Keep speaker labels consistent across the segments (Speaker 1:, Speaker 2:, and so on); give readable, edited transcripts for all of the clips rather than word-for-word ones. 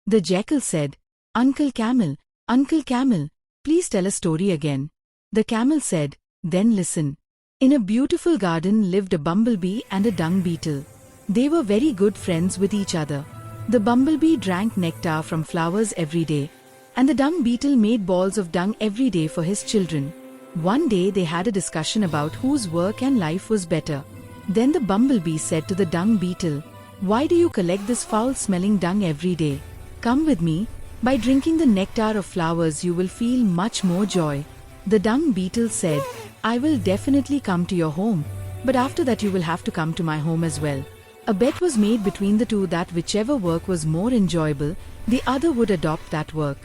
Speaker 1: The jackal said, Uncle Camel, please tell a story again. The camel said, then listen. In a beautiful garden lived a bumblebee and a dung beetle. They were very good friends with each other. The bumblebee drank nectar from flowers every day, and the dung beetle made balls of dung every day for his children. One day they had a discussion about whose work and life was better. Then the bumblebee said to the dung beetle, Why do you collect this foul-smelling dung every day? Come with me. By drinking the nectar of flowers you will feel much more joy. The dung beetle said, I will definitely come to your home, but after that you will have to come to my home as well. A bet was made between the two that whichever work was more enjoyable, the other would adopt that work.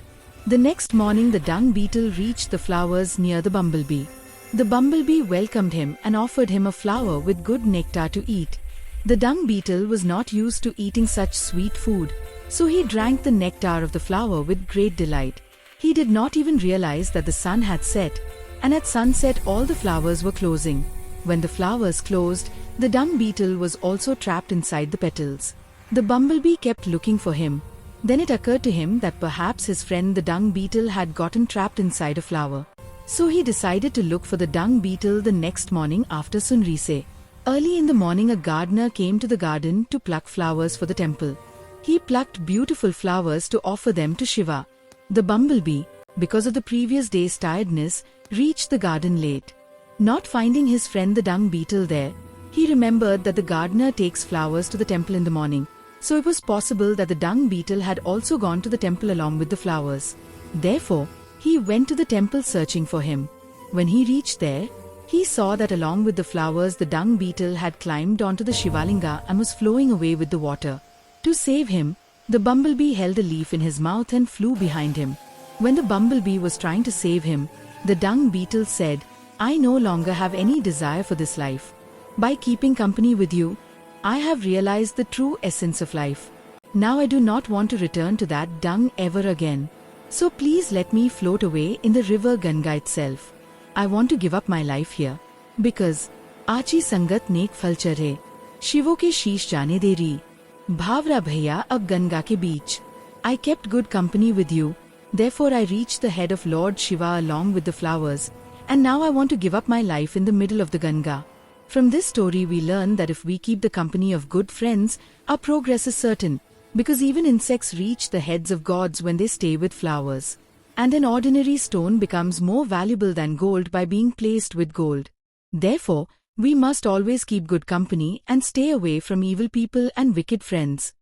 Speaker 1: The next morning the dung beetle reached the flowers near the bumblebee. The bumblebee welcomed him and offered him a flower with good nectar to eat. The dung beetle was not used to eating such sweet food, so he drank the nectar of the flower with great delight. He did not even realize that the sun had set, and at sunset all the flowers were closing. When the flowers closed, the dung beetle was also trapped inside the petals. The bumblebee kept looking for him. Then it occurred to him that perhaps his friend the dung beetle had gotten trapped inside a flower. So he decided to look for the dung beetle the next morning after sunrise. Early in the morning a gardener came to the garden to pluck flowers for the temple. He plucked beautiful flowers to offer them to Shiva. The bumblebee, because of the previous day's tiredness, reached the garden late. Not finding his friend the dung beetle there, he remembered that the gardener takes flowers to the temple in the morning, so it was possible that the dung beetle had also gone to the temple along with the flowers. Therefore, he went to the temple searching for him. When he reached there, he saw that along with the flowers the dung beetle had climbed onto the Shivalinga and was flowing away with the water. To save him, the bumblebee held a leaf in his mouth and flew behind him. When the bumblebee was trying to save him, the dung beetle said, I no longer have any desire for this life. By keeping company with you, I have realized the true essence of life. Now I do not want to return to that dung ever again. So please let me float away in the river Ganga itself. I want to give up my life here. Because, Achi Sangat Nek Phal Chare, Shivo ke Sheesh Jane Deri, Bhavra Bhaiya ab Ganga ke beech. I kept good company with you, therefore I reached the head of Lord Shiva along with the flowers, and now I want to give up my life in the middle of the Ganga. From this story we learn that if we keep the company of good friends, our progress is certain, because even insects reach the heads of gods when they stay with flowers. And an ordinary stone becomes more valuable than gold by being placed with gold. Therefore, we must always keep good company and stay away from evil people and wicked friends.